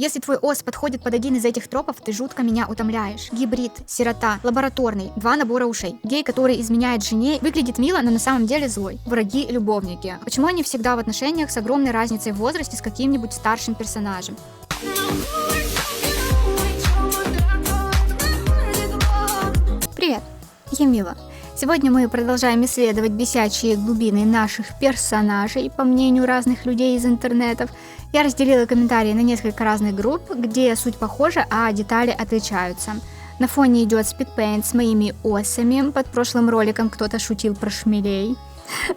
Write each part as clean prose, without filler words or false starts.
Если твой ос подходит под один из этих тропов, ты жутко меня утомляешь. Гибрид, сирота, лабораторный, 2 набора ушей. Гей, который изменяет жене, выглядит мило, но на самом деле злой. Враги, любовники. Почему они всегда в отношениях с огромной разницей в возрасте с каким-нибудь старшим персонажем? Привет, я Мила. Сегодня мы продолжаем исследовать бесячие глубины наших персонажей, по мнению разных людей из интернетов. Я разделила комментарии на несколько разных групп, где суть похожа, а детали отличаются. На фоне идет спидпейнт с моими осами. Под прошлым роликом кто-то шутил про шмелей.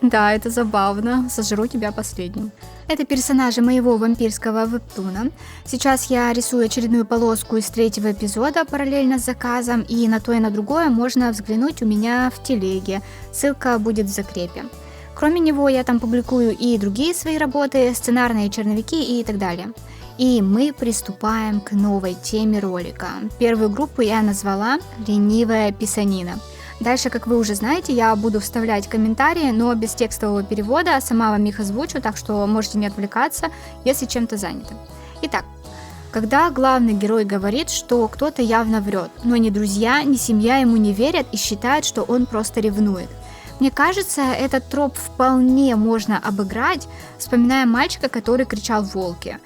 Да, это забавно. Сожру тебя последним. Это персонажи моего вампирского вебтуна. Сейчас я рисую очередную полоску из 3-го эпизода параллельно с заказом, и на то и на другое можно взглянуть у меня в телеге. Ссылка будет в закрепе. Кроме него я там публикую и другие свои работы, сценарные черновики и так далее. И мы приступаем к новой теме ролика. Первую группу я назвала «Ленивая писанина». Дальше, как вы уже знаете, я буду вставлять комментарии, но без текстового перевода, сама вам их озвучу, так что можете не отвлекаться, если чем-то заняты. Итак, когда главный герой говорит, что кто-то явно врет, но ни друзья, ни семья ему не верят и считают, что он просто ревнует. Мне кажется, этот троп вполне можно обыграть, вспоминая мальчика, который кричал «волки».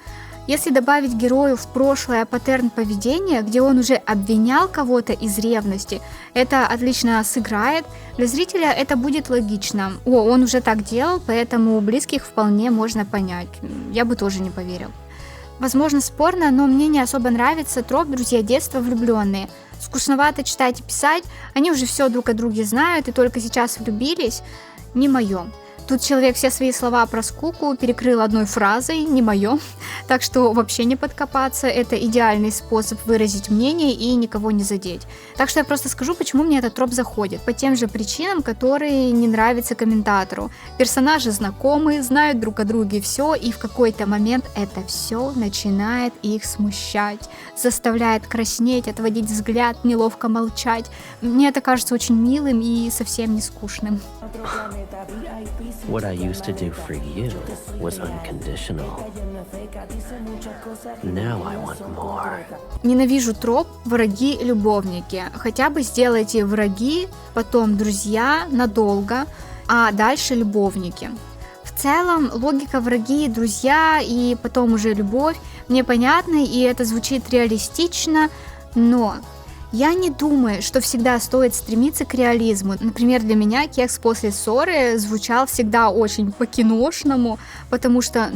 Если добавить герою в прошлое паттерн поведения, где он уже обвинял кого-то из ревности, это отлично сыграет. Для зрителя это будет логично. Он уже так делал, поэтому у близких вполне можно понять. Я бы тоже не поверил. Возможно, спорно, но мне не особо нравится троп «друзья детства влюбленные». Скучновато читать и писать, они уже все друг о друге знают и только сейчас влюбились. Не мое. Тут человек все свои слова про скуку перекрыл одной фразой «не мое», так что вообще не подкопаться, это идеальный способ выразить мнение и никого не задеть. Так что я просто скажу, почему мне этот троп заходит, по тем же причинам, которые не нравятся комментатору. Персонажи знакомые, знают друг о друге все, и в какой-то момент это все начинает их смущать, заставляет краснеть, отводить взгляд, неловко молчать. Мне это кажется очень милым и совсем не скучным. What I used to do for you was unconditional. Now I want more. Ненавижу троп «враги-любовники». Хотя бы сделайте враги, потом друзья надолго, а дальше любовники. В целом, логика враги, друзья и потом уже любовь мне понятна, и это звучит реалистично, но я не думаю, что всегда стоит стремиться к реализму. Например, для меня кекс после ссоры звучал всегда очень по-киношному, потому что,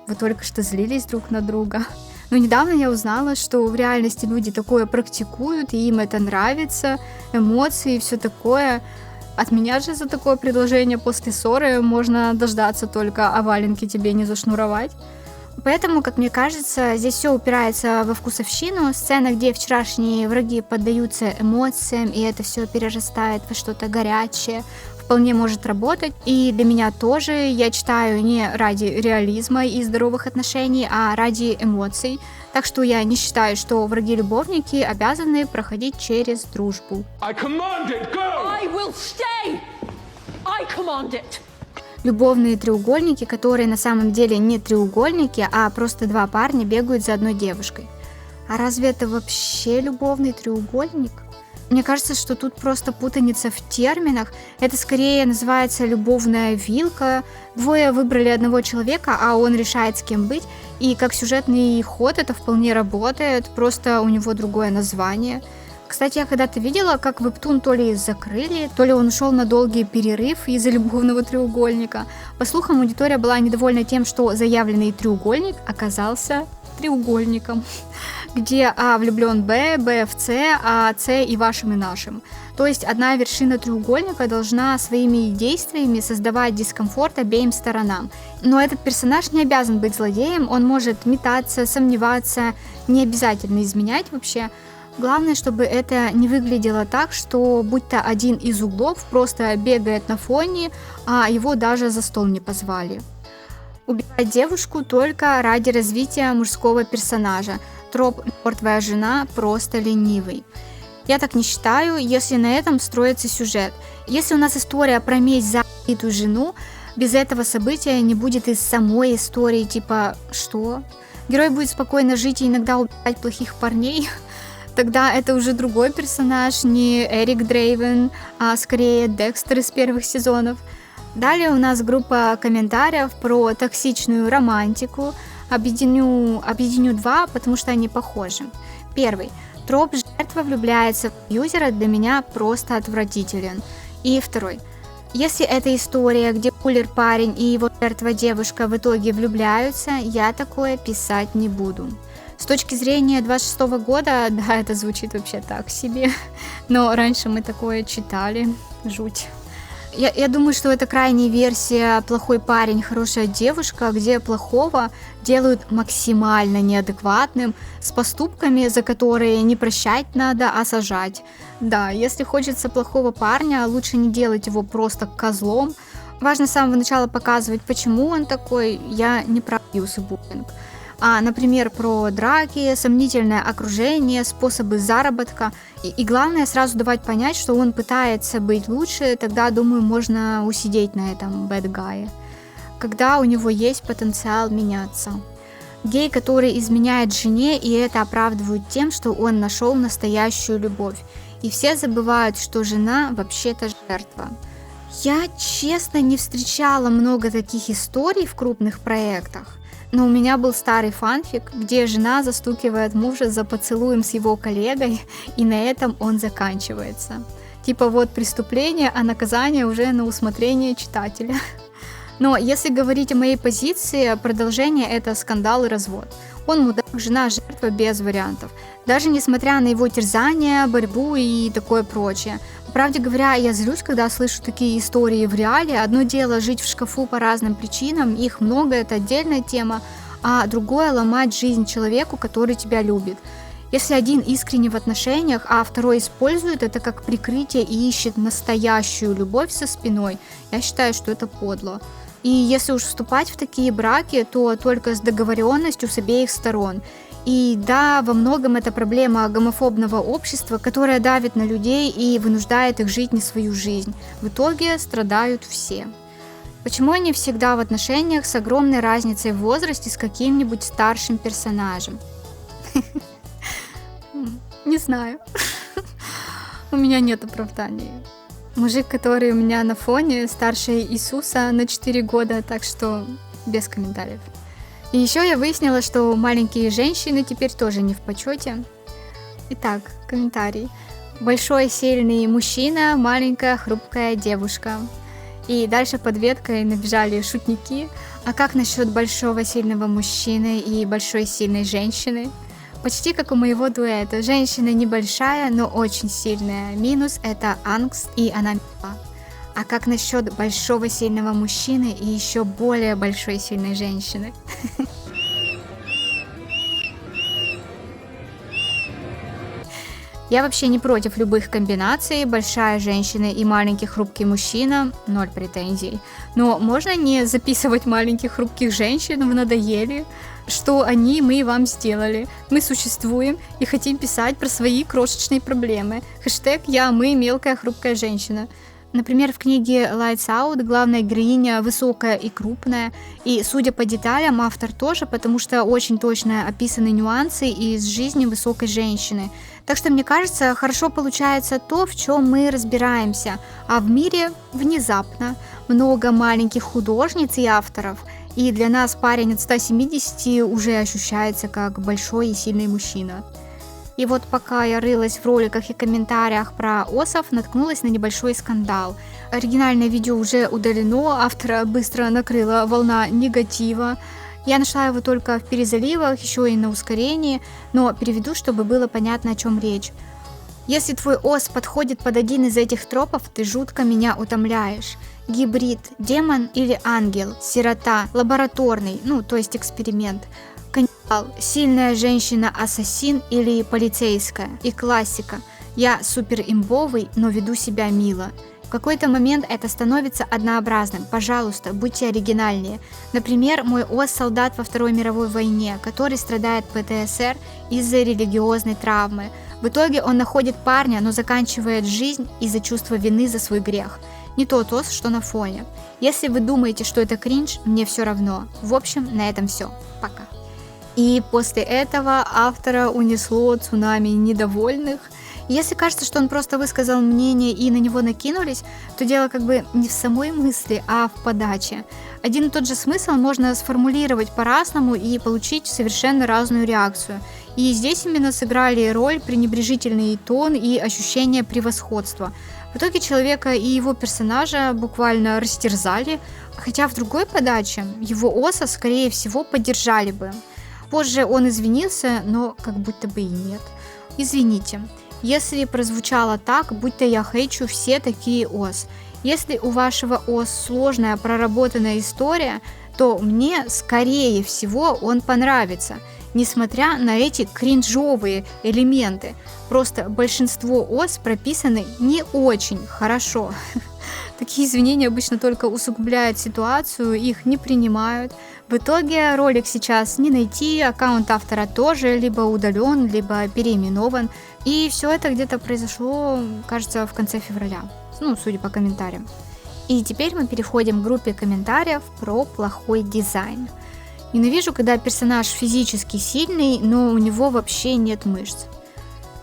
вы только что злились друг на друга. Но недавно я узнала, что в реальности люди такое практикуют, и им это нравится, эмоции и все такое. От меня же за такое предложение после ссоры можно дождаться только, а валенки тебе не зашнуровать. Поэтому, как мне кажется, здесь все упирается во вкусовщину. Сцена, где вчерашние враги поддаются эмоциям, и это все перерастает во что-то горячее, вполне может работать. И для меня тоже, я читаю не ради реализма и здоровых отношений, а ради эмоций. Так что я не считаю, что враги-любовники обязаны проходить через дружбу. Любовные треугольники, которые на самом деле не треугольники, а просто 2 парня бегают за одной девушкой. А разве это вообще любовный треугольник? Мне кажется, что тут просто путаница в терминах. Это скорее называется любовная вилка. 2 выбрали одного человека, а он решает, с кем быть. И как сюжетный ход это вполне работает, просто у него другое название. Кстати, я когда-то видела, как вебтун то ли закрыли, то ли он ушел на долгий перерыв из-за любовного треугольника. По слухам, аудитория была недовольна тем, что заявленный треугольник оказался треугольником, где А влюблен Б, Б в С, а С и вашим, и нашим. То есть одна вершина треугольника должна своими действиями создавать дискомфорт обеим сторонам. Но этот персонаж не обязан быть злодеем, он может метаться, сомневаться, не обязательно изменять вообще. Главное, чтобы это не выглядело так, что будто один из углов просто бегает на фоне, а его даже за стол не позвали. Убивать девушку только ради развития мужского персонажа. Троп «мертвая жена» просто ленивый. Я так не считаю, если на этом строится сюжет. Если у нас история про месть за убитую жену, без этого события не будет и самой истории, типа «что?». герой будет спокойно жить и иногда убивать плохих парней, тогда это уже другой персонаж, не Эрик Дрейвен, а скорее Декстер из первых сезонов. Далее у нас группа комментариев про токсичную романтику. Объединю два, потому что они похожи. Первый. Троп «жертва влюбляется в юзера» для меня просто отвратителен. И второй. Если это история, где кулер парень и его жертва девушка в итоге влюбляются, я такое писать не буду. С точки зрения 26 года, да, это звучит вообще так себе, но раньше мы такое читали, жуть. Я думаю, что это крайняя версия «плохой парень, хорошая девушка», где плохого делают максимально неадекватным, с поступками, за которые не прощать надо, а сажать. Да, если хочется плохого парня, лучше не делать его просто козлом. Важно с самого начала показывать, почему он такой. Я не про абьюз-буллинг. А, например, про драки, сомнительное окружение, способы заработка. И главное, сразу давать понять, что он пытается быть лучше, тогда, думаю, можно усидеть на этом bad guy, когда у него есть потенциал меняться. Гей, который изменяет жене, и это оправдывают тем, что он нашел настоящую любовь. И все забывают, что жена вообще-то жертва. Я, честно, не встречала много таких историй в крупных проектах. Но у меня был старый фанфик, где жена застукивает мужа за поцелуем с его коллегой, и на этом он заканчивается. Типа вот преступление, а наказание уже на усмотрение читателя. Но если говорить о моей позиции, продолжение — это скандал и развод. Он мудак, жена жертва без вариантов. Даже несмотря на его терзания, борьбу и такое прочее. По правде говоря, я злюсь, когда слышу такие истории в реале. Одно дело жить в шкафу по разным причинам, их много, это отдельная тема, а другое — ломать жизнь человеку, который тебя любит. Если один искренне в отношениях, а второй использует это как прикрытие и ищет настоящую любовь со спиной, я считаю, что это подло. И если уж вступать в такие браки, то только с договоренностью с обеих сторон. И да, во многом это проблема гомофобного общества, которое давит на людей и вынуждает их жить не свою жизнь. В итоге страдают все. Почему они всегда в отношениях с огромной разницей в возрасте с каким-нибудь старшим персонажем? Не знаю. У меня нет оправданий. Мужик, который у меня на фоне, старше Иисуса на 4 года, так что без комментариев. И еще я выяснила, что маленькие женщины теперь тоже не в почете. Итак, комментарий. Большой сильный мужчина, маленькая хрупкая девушка. И дальше под веткой набежали шутники. А как насчет большого сильного мужчины и большой сильной женщины? Почти как у моего дуэта. Женщина небольшая, но очень сильная. Минус — это ангст, и она мила. А как насчет большого сильного мужчины и еще более большой сильной женщины? Я вообще не против любых комбинаций. Большая женщина и маленький хрупкий мужчина — 0 претензий. Но можно не записывать маленьких хрупких женщин в надоели? Что они, мы вам сделали. Мы существуем и хотим писать про свои крошечные проблемы. Хэштег «Я, мы, мелкая хрупкая женщина». Например, в книге Lights Out главная героиня высокая и крупная, и, судя по деталям, автор тоже, потому что очень точно описаны нюансы из жизни высокой женщины. Так что, мне кажется, хорошо получается то, в чем мы разбираемся, а в мире внезапно много маленьких художниц и авторов, и для нас парень от 170 уже ощущается как большой и сильный мужчина. И вот пока я рылась в роликах и комментариях про осов, наткнулась на небольшой скандал. Оригинальное видео уже удалено, автора быстро накрыла волна негатива. Я нашла его только в перезаливах, еще и на ускорении, но переведу, чтобы было понятно, о чем речь. Если твой ос подходит под один из этих тропов, ты жутко меня утомляешь. Гибрид, демон или ангел, сирота, лабораторный, то есть эксперимент. Каннибал, сильная женщина-ассасин или полицейская. И классика. Я супер имбовый, но веду себя мило. В какой-то момент это становится однообразным. Пожалуйста, будьте оригинальнее. Например, мой ос — солдат во Второй мировой войне, который страдает ПТСР из-за религиозной травмы. В итоге он находит парня, но заканчивает жизнь из-за чувства вины за свой грех. Не тот ос, что на фоне. Если вы думаете, что это кринж, мне все равно. В общем, на этом все. Пока. И после этого автора унесло цунами недовольных. Если кажется, что он просто высказал мнение и на него накинулись, то дело как бы не в самой мысли, а в подаче. Один и тот же смысл можно сформулировать по-разному и получить совершенно разную реакцию. И здесь именно сыграли роль пренебрежительный тон и ощущение превосходства. В итоге человека и его персонажа буквально растерзали, хотя в другой подаче его оса, скорее всего, поддержали бы. Позже он извинился, но как будто бы и нет. Извините, если прозвучало так, будто я хейчу все такие ос. Если у вашего ос сложная проработанная история, то мне, скорее всего, он понравится, несмотря на эти кринжовые элементы. Просто большинство ос прописаны не очень хорошо. Такие извинения обычно только усугубляют ситуацию, их не принимают. В итоге ролик сейчас не найти, аккаунт автора тоже либо удален, либо переименован. И все это где-то произошло, кажется, в конце февраля, судя по комментариям. И теперь мы переходим к группе комментариев про плохой дизайн. Ненавижу, когда персонаж физически сильный, но у него вообще нет мышц.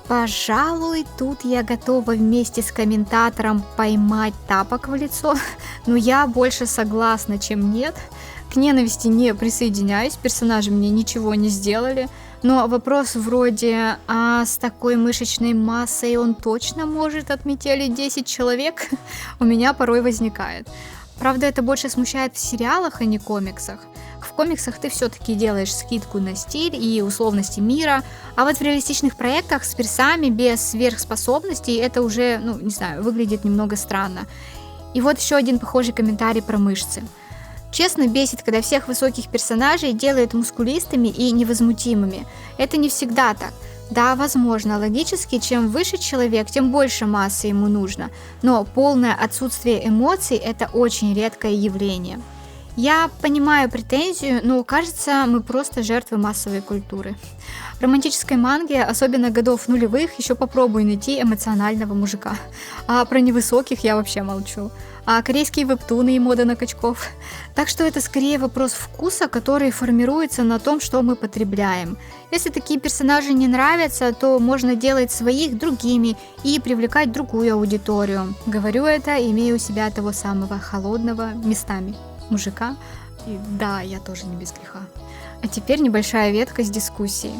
Пожалуй, тут я готова вместе с комментатором поймать тапок в лицо, но я больше согласна, чем нет. К ненависти не присоединяюсь, персонажи мне ничего не сделали, но вопрос вроде «а с такой мышечной массой он точно может отметелить 10 человек?» у меня порой возникает. Правда, это больше смущает в сериалах, а не комиксах. В комиксах ты все-таки делаешь скидку на стиль и условности мира, а вот в реалистичных проектах с персами без сверхспособностей это уже, выглядит немного странно. И вот еще один похожий комментарий про мышцы. Честно, бесит, когда всех высоких персонажей делают мускулистыми и невозмутимыми. Это не всегда так. Да, возможно, логически, чем выше человек, тем больше массы ему нужно, но полное отсутствие эмоций – это очень редкое явление. Я понимаю претензию, но кажется, мы просто жертвы массовой культуры. В романтической манге, особенно годов нулевых, еще попробуй найти эмоционального мужика. А про невысоких я вообще молчу. А корейские вебтуны и мода на качков. Так что это скорее вопрос вкуса, который формируется на том, что мы потребляем. Если такие персонажи не нравятся, то можно делать своих другими и привлекать другую аудиторию. Говорю это, имея у себя того самого холодного местами мужика. И да, я тоже не без греха. А теперь небольшая ветка с дискуссией.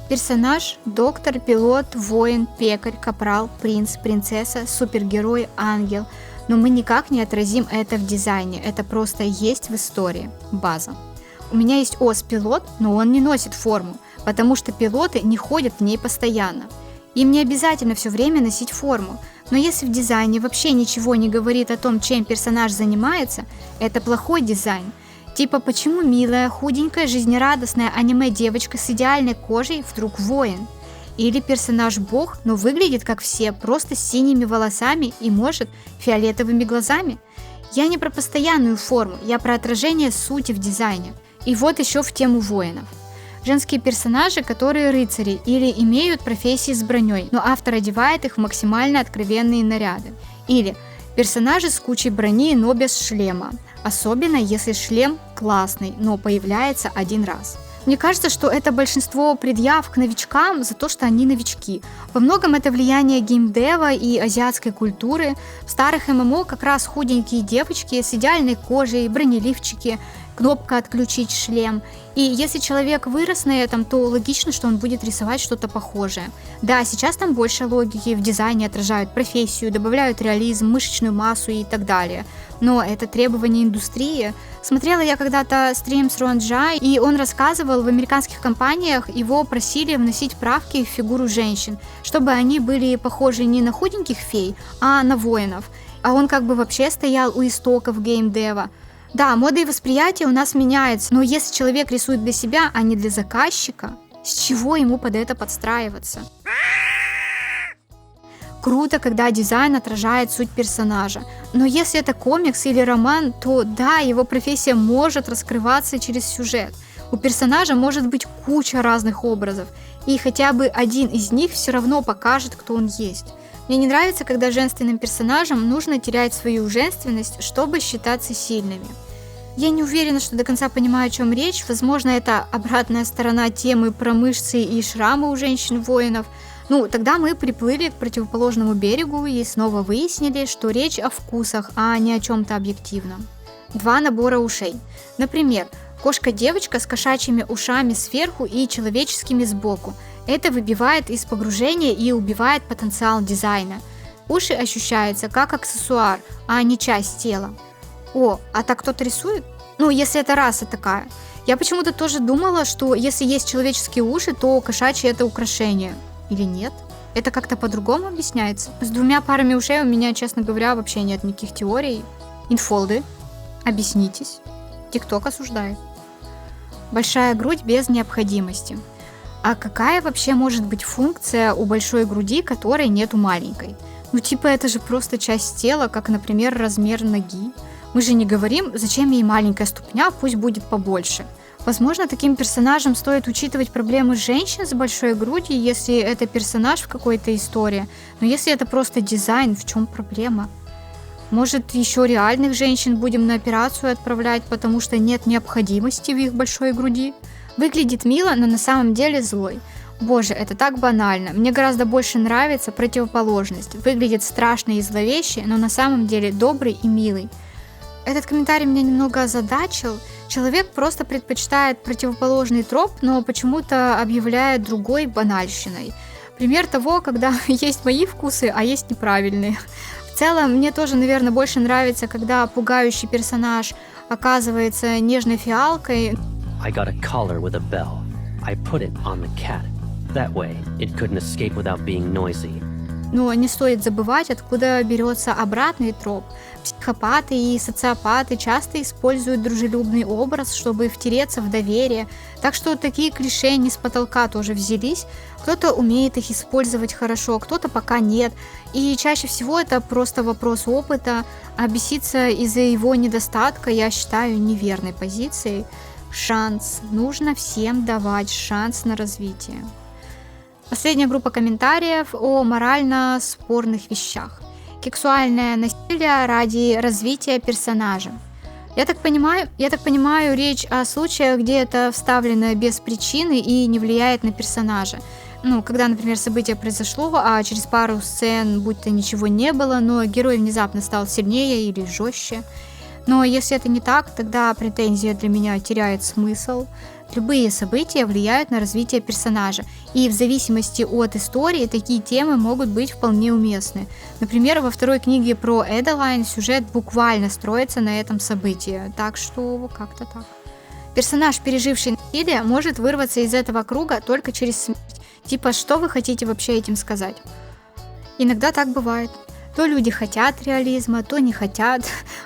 Персонаж – доктор, пилот, воин, пекарь, капрал, принц, принцесса, супергерой, ангел. Но мы никак не отразим это в дизайне, это просто есть в истории. База. У меня есть ос-пилот, но он не носит форму, потому что пилоты не ходят в ней постоянно. Им не обязательно все время носить форму, но если в дизайне вообще ничего не говорит о том, чем персонаж занимается, это плохой дизайн. Типа, почему милая, худенькая, жизнерадостная аниме-девочка с идеальной кожей вдруг воин? Или персонаж бог, но выглядит как все, просто с синими волосами и, может, фиолетовыми глазами? Я не про постоянную форму, я про отражение сути в дизайне. И вот еще в тему воинов. Женские персонажи, которые рыцари или имеют профессии с броней, но автор одевает их в максимально откровенные наряды. Или персонажи с кучей брони, но без шлема. Особенно если шлем классный, но появляется один раз. Мне кажется, что это большинство предъяв к новичкам за то, что они новички. Во многом это влияние геймдева и азиатской культуры. В старых ММО как раз худенькие девочки с идеальной кожей, бронеливчики, кнопка «Отключить шлем». И если человек вырос на этом, то логично, что он будет рисовать что-то похожее. Да, сейчас там больше логики, в дизайне отражают профессию, добавляют реализм, мышечную массу и так далее. Но это требование индустрии. Смотрела я когда-то стрим с Руанджа, и он рассказывал, в американских компаниях его просили вносить правки в фигуру женщин, чтобы они были похожи не на худеньких фей, а на воинов. А он как бы вообще стоял у истоков геймдева. Да, мода и восприятие у нас меняется, но если человек рисует для себя, а не для заказчика, с чего ему под это подстраиваться? Круто, когда дизайн отражает суть персонажа, но если это комикс или роман, то да, его профессия может раскрываться через сюжет. У персонажа может быть куча разных образов, и хотя бы один из них все равно покажет, кто он есть. Мне не нравится, когда женственным персонажам нужно терять свою женственность, чтобы считаться сильными. Я не уверена, что до конца понимаю, о чем речь. Возможно, это обратная сторона темы про мышцы и шрамы у женщин-воинов. Ну, тогда мы приплыли к противоположному берегу и снова выяснили, что речь о вкусах, а не о чем-то объективном. 2 набора ушей. Например, кошка-девочка с кошачьими ушами сверху и человеческими сбоку. Это выбивает из погружения и убивает потенциал дизайна. Уши ощущаются как аксессуар, а не часть тела. О, а так кто-то рисует? Ну, если это раса такая. Я почему-то тоже думала, что если есть человеческие уши, то кошачьи это украшение. Или нет? Это как-то по-другому объясняется? С 2 парами ушей у меня, честно говоря, вообще нет никаких теорий. Инфолды. Объяснитесь. ТикТок осуждает. Большая грудь без необходимости. А какая вообще может быть функция у большой груди, которой нет у маленькой? Ну типа это же просто часть тела, как, например, размер ноги. Мы же не говорим, зачем ей маленькая ступня, пусть будет побольше. Возможно, таким персонажам стоит учитывать проблемы женщин с большой грудью, если это персонаж в какой-то истории. Но если это просто дизайн, в чем проблема? Может, еще реальных женщин будем на операцию отправлять, потому что нет необходимости в их большой груди? Выглядит мило, но на самом деле злой. Боже, это так банально. Мне гораздо больше нравится противоположность. Выглядит страшно и зловеще, но на самом деле добрый и милый. Этот комментарий меня немного озадачил. Человек просто предпочитает противоположный троп, но почему-то объявляет другой банальщиной. Пример того, когда есть мои вкусы, а есть неправильные. В целом, мне тоже, наверное, больше нравится, когда пугающий персонаж оказывается нежной фиалкой. I got a collar with a bell. I put it on the cat. That way, it couldn't escape without being noisy. Но не стоит забывать, откуда берется обратный троп. Психопаты и социопаты часто используют дружелюбный образ, чтобы втереться в доверие. Так что такие клише не с потолка тоже взялись. Кто-то умеет их использовать хорошо, кто-то пока нет. И чаще всего это просто вопрос опыта. А беситься из-за его недостатка я считаю неверной позицией. Шанс. Нужно всем давать шанс на развитие. Последняя группа комментариев о морально спорных вещах. Сексуальное насилие ради развития персонажа. Я так понимаю, речь о случаях, где это вставлено без причины и не влияет на персонажа. Ну, когда, например, событие произошло, а через пару сцен будто ничего не было, но герой внезапно стал сильнее или жестче. Но если это не так, тогда претензия для меня теряет смысл. Любые события влияют на развитие персонажа, и в зависимости от истории такие темы могут быть вполне уместны. Например, во 2 книге про Эделайн сюжет буквально строится на этом событии, так что как-то так. Персонаж, переживший насилие, может вырваться из этого круга только через смерть. Типа, что вы хотите вообще этим сказать? Иногда так бывает. То люди хотят реализма, то не хотят.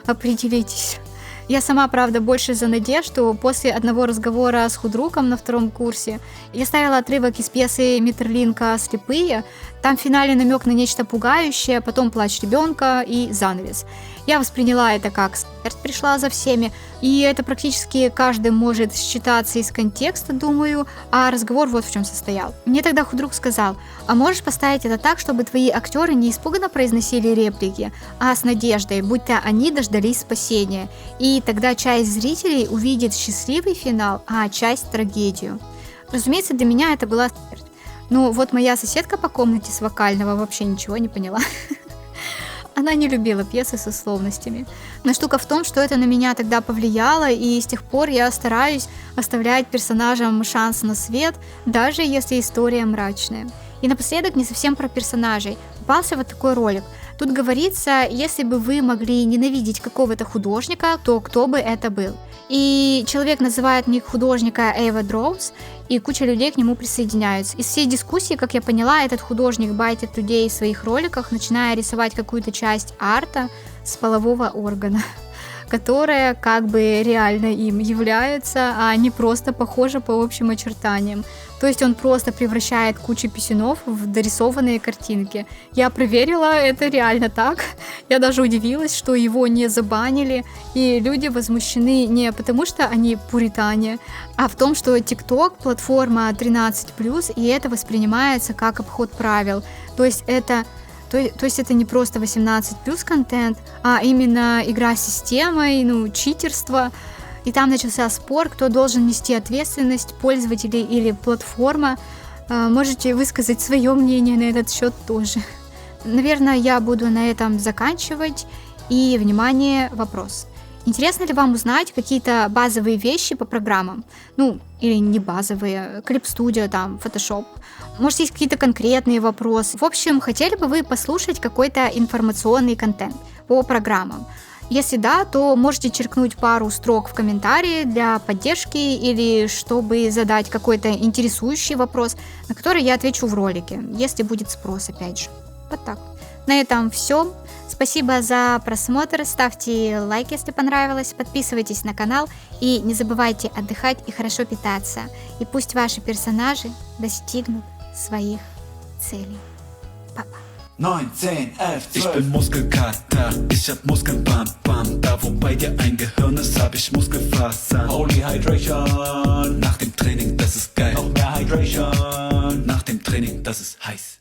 Определитесь. Я сама, правда, больше за надежду. После одного разговора с худругом на 2 курсе я ставила отрывок из пьесы Миттерлинка «Слепые». Там в финале намек на нечто пугающее, потом плач ребенка и занавес. Я восприняла это как смерть пришла за всеми, и это практически каждый может считаться из контекста, думаю, а разговор вот в чем состоял. Мне тогда худруг сказал: а можешь поставить это так, чтобы твои актеры не испуганно произносили реплики, а с надеждой, будто они дождались спасения. И тогда часть зрителей увидит счастливый финал, а часть трагедию. Разумеется, для меня это была смерть. Но вот моя соседка по комнате с вокального вообще ничего не поняла. Она не любила пьесы с условностями. Но штука в том, что это на меня тогда повлияло, и с тех пор я стараюсь оставлять персонажам шанс на свет, даже если история мрачная. И напоследок не совсем про персонажей. Попался вот такой ролик. Тут говорится, если бы вы могли ненавидеть какого-то художника, то кто бы это был? И человек называет ник художника Эйва Дроуз, и куча людей к нему присоединяются. Из всей дискуссии, как я поняла, этот художник байтит людей в своих роликах, начиная рисовать какую-то часть арта с полового органа, которая как бы реально им является, а не просто похожа по общим очертаниям. То есть он просто превращает кучу писюнов в дорисованные картинки. Я проверила, это реально так. Я даже удивилась, что его не забанили, и люди возмущены не потому, что они пуритане, а в том, что TikTok платформа 13+, и это воспринимается как обход правил. То есть это То есть это не просто 18+ контент, а именно игра с системой, читерство. И там начался спор, кто должен нести ответственность, пользователи или платформа. Можете высказать свое мнение на этот счет тоже. Наверное, я буду на этом заканчивать. И, внимание, вопрос. Интересно ли вам узнать какие-то базовые вещи по программам? Или не базовые, Clip Studio, Photoshop. Может, есть какие-то конкретные вопросы. В общем, хотели бы вы послушать какой-то информационный контент по программам? Если да, то можете черкнуть пару строк в комментарии для поддержки или чтобы задать какой-то интересующий вопрос, на который я отвечу в ролике, если будет спрос, опять же. Вот так. На этом все. Спасибо за просмотр, ставьте лайк, если понравилось, подписывайтесь на канал и не забывайте отдыхать и хорошо питаться. И пусть ваши персонажи достигнут своих целей. Папа. 9, 10, 11, 12. Ich bin Muskelkater, ich hab Muskeln, bam, bam. Da wo bei dir ein Gehirn ist, hab ich Muskelfasern. Holy Hydration. Nach dem Training, das ist geil. Noch mehr Hydration. Nach dem Training, das ist heiß.